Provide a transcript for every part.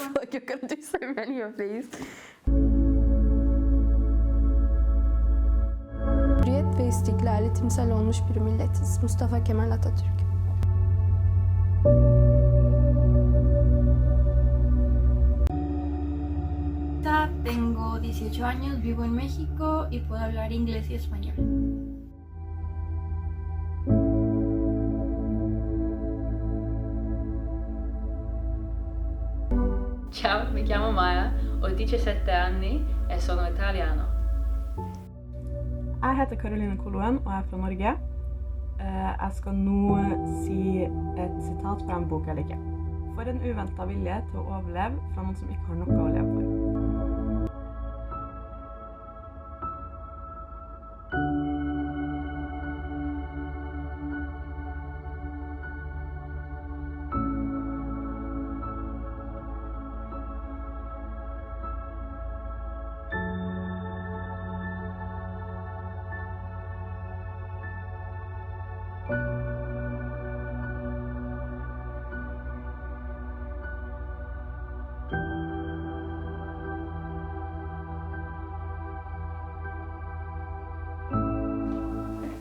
feel like you're going to do so many of these. Hürriyet ve istiklali timsal olmuş bir milletiz. Mustafa Kemal Atatürk. Tengo 18 años, vivo en México y puedo hablar inglés y español. Ciao, mi chiamo Maya, ho 17 anni e sono italiano. Jeg heter Karoline Koloen og er fra Norge. Jeg skal nå si et sitat fra en bok jeg liker. For en uventet vilje til å overleve fra noen som ikke har noe å leve for.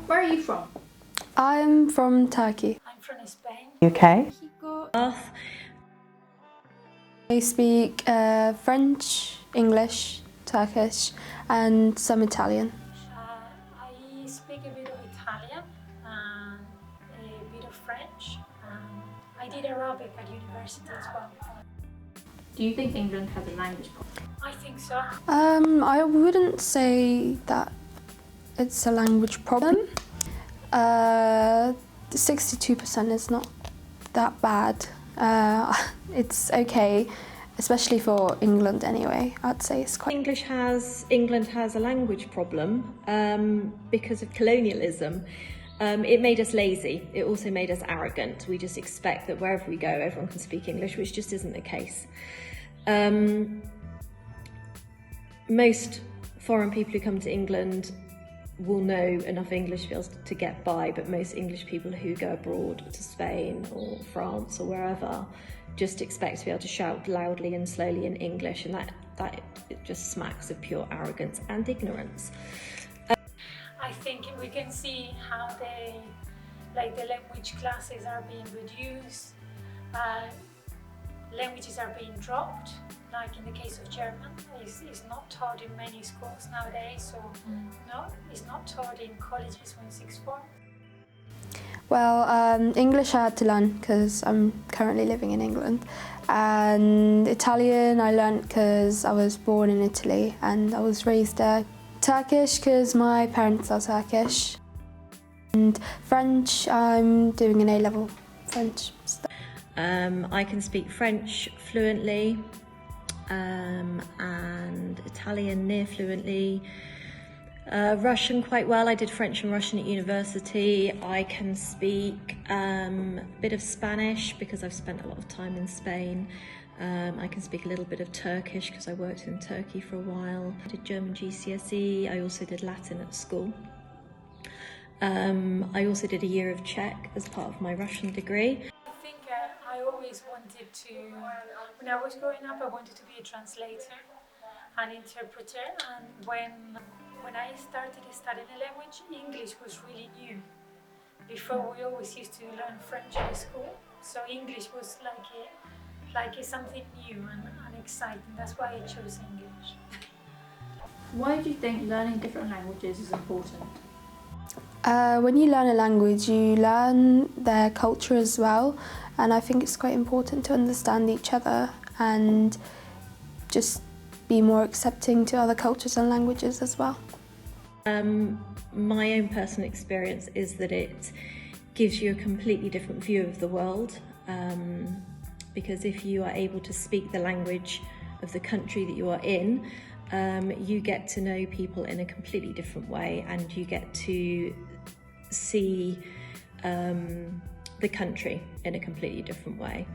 Where are you from? I'm from Turkey. I'm from Spain. UK. Mexico. I speak French, English, Turkish, and some Italian. I speak a bit of Italian and a bit of French. I did Arabic at university as well. Do you think England has a language problem? I think so. I wouldn't say that it's a language problem. 62% is not that bad. It's okay, especially for England anyway. I'd say it's quite... England has a language problem because of colonialism. It made us lazy. It also made us arrogant. We just expect that wherever we go, everyone can speak English, which just isn't the case. Most foreign people who come to England will know enough English to get by, but most English people who go abroad to Spain or France or wherever just expect to be able to shout loudly and slowly in English, and that it just smacks of pure arrogance and ignorance. I think we can see how the language classes are being reduced. Languages are being dropped, like in the case of German. It's not taught in many schools nowadays, so no, it's not taught in colleges when sixth form. Well, English I had to learn because I'm currently living in England, and Italian I learnt because I was born in Italy and I was raised there. Turkish because my parents are Turkish, and French I'm doing an A-level French. I can speak French fluently and Italian near fluently. Russian quite well. I did French and Russian at university. I can speak a bit of Spanish because I've spent a lot of time in Spain. I can speak a little bit of Turkish because I worked in Turkey for a while. I did German GCSE. I also did Latin at school. I also did a year of Czech as part of my Russian degree. I always wanted to, when I was growing up, I wanted to be a translator, an interpreter, and when I started studying a language, English was really new. Before we always used to learn French in school, so English was like something new and exciting. That's why I chose English. Why do you think learning different languages is important? When you learn a language, you learn their culture as well, and I think it's quite important to understand each other and just be more accepting to other cultures and languages as well. My own personal experience is that it gives you a completely different view of the world, because if you are able to speak the language of the country that you are in, you get to know people in a completely different way, and you get to see the country in a completely different way.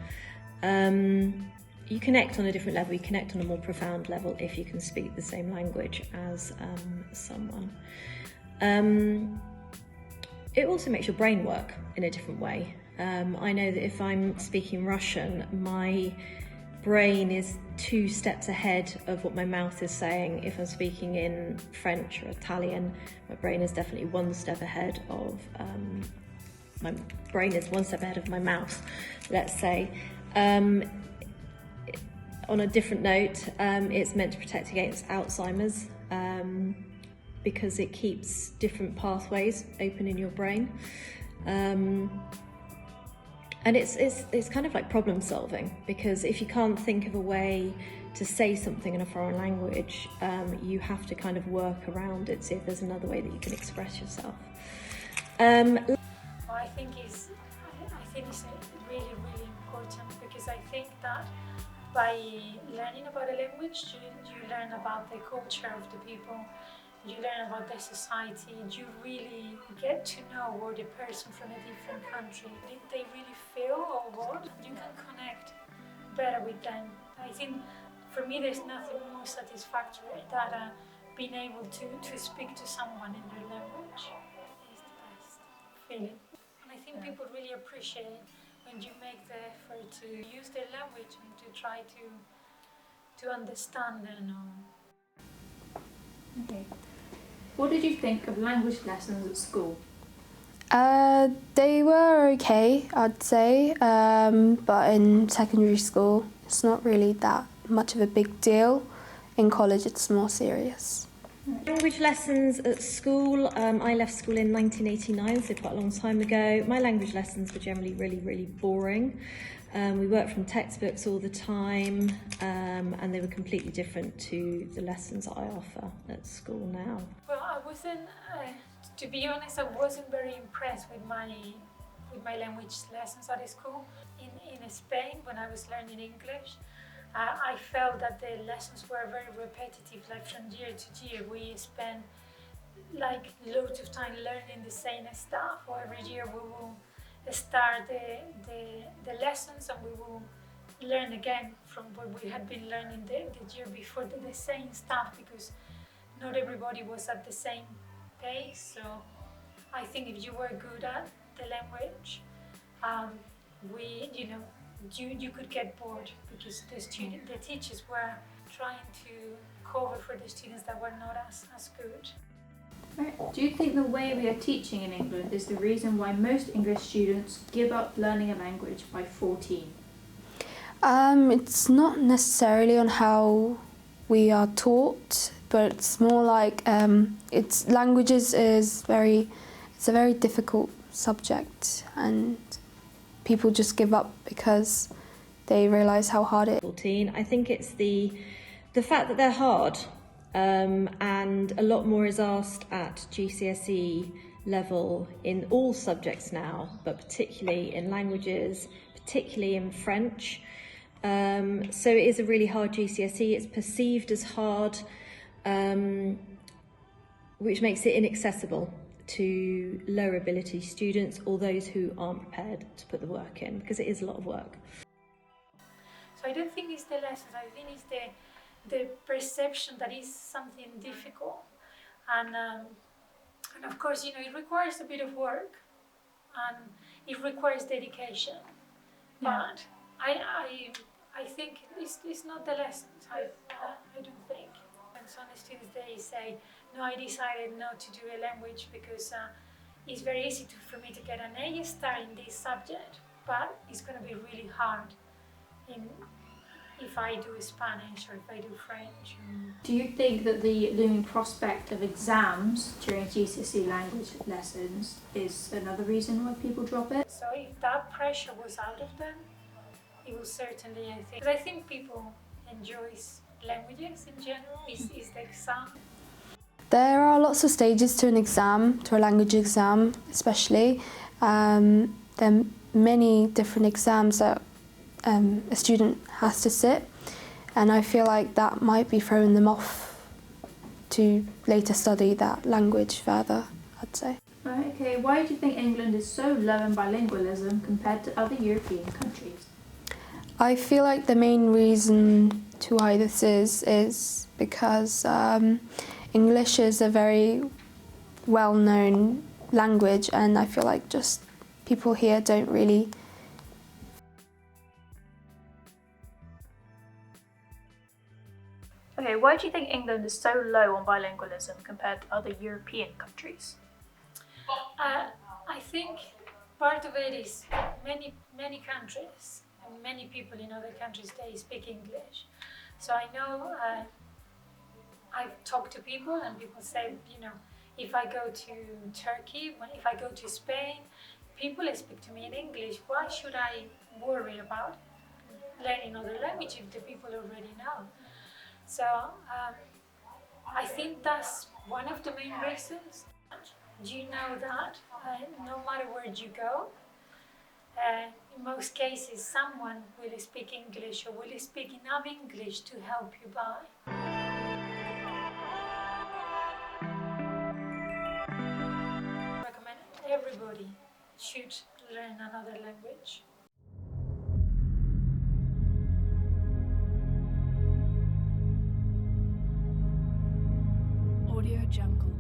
You connect on a different level, you connect on a more profound level if you can speak the same language as someone. It also makes your brain work in a different way. I know that if I'm speaking Russian, my brain is 2 steps ahead of what my mouth is saying. If I'm speaking in French or Italian, my brain is definitely 1 step ahead of my brain is 1 step ahead of my mouth, let's say. On a different note, it's meant to protect against Alzheimer's because it keeps different pathways open in your brain. And it's kind of like problem solving, because if you can't think of a way to say something in a foreign language, you have to kind of work around it, see if there's another way that you can express yourself. I think it's really, really important, because I think that by learning about a language, you learn about the culture of the people, you learn about their society, you really get to know what a person from a different country, they really feel or what, you can connect better with them. I think for me there's nothing more satisfactory than being able to speak to someone in their language. It's the best feeling. And I think people really appreciate when you make the effort to use their language and to try to understand them. Okay. What did you think of language lessons at school? They were okay, I'd say, but in secondary school it's not really that much of a big deal. In college it's more serious. Language lessons at school, I left school in 1989, so quite a long time ago. My language lessons were generally really, really boring. We worked from textbooks all the time, and they were completely different to the lessons I offer at school now. Well, I wasn't, to be honest, I wasn't very impressed with my language lessons at school. In Spain, when I was learning English, I felt that the lessons were very repetitive, like from year to year. We spent like loads of time learning the same stuff, or every year we will start the lessons and we will learn again from what we had been learning the year before, the same stuff, because not everybody was at the same pace. So I think if you were good at the language, you could get bored, because the teachers were trying to cover for the students that were not as good. Right. Do you think the way we are teaching in England is the reason why most English students give up learning a language by 14? It's not necessarily on how we are taught, but it's more like languages it's a very difficult subject, and people just give up because they realise how hard it is. 14. I think it's the fact that they're hard, and a lot more is asked at GCSE level in all subjects now, but particularly in languages, particularly in French. So it is a really hard GCSE. It's perceived as hard, which makes it inaccessible to lower ability students or those who aren't prepared to put the work in, because it is a lot of work. So I don't think it's the lessons, I think it's the perception that is something difficult. And of course, it requires a bit of work and it requires dedication. Yeah. But I think it's not the lessons, I don't think. And some students, they say, no, I decided not to do a language because it's very easy for me to get an A star in this subject, but it's going to be really hard if I do Spanish or if I do French. Do you think that the looming prospect of exams during GCSE language lessons is another reason why people drop it? So if that pressure was out of them, it will certainly, I think. Because I think people enjoy languages in general, is the exam. There are lots of stages to an exam, to a language exam especially. There are many different exams that a student has to sit, and I feel like that might be throwing them off to later study that language further, I'd say. Right, okay, why do you think England is so low in bilingualism compared to other European countries? I feel like the main reason to why this is because English is a very well-known language, and I feel like just people here don't really Okay, why do you think England is so low on bilingualism compared to other European countries? I think part of it is many countries and many people in other countries, they speak English. So I know I've talked to people and people say, you know, if I go to Turkey, if I go to Spain, people speak to me in English. Why should I worry about learning another language if the people already know? So I think that's one of the main reasons. Do you know that no matter where you go, in most cases someone will speak English or will speak enough English to help you by. I recommend everybody should learn another language. Audio Jungle.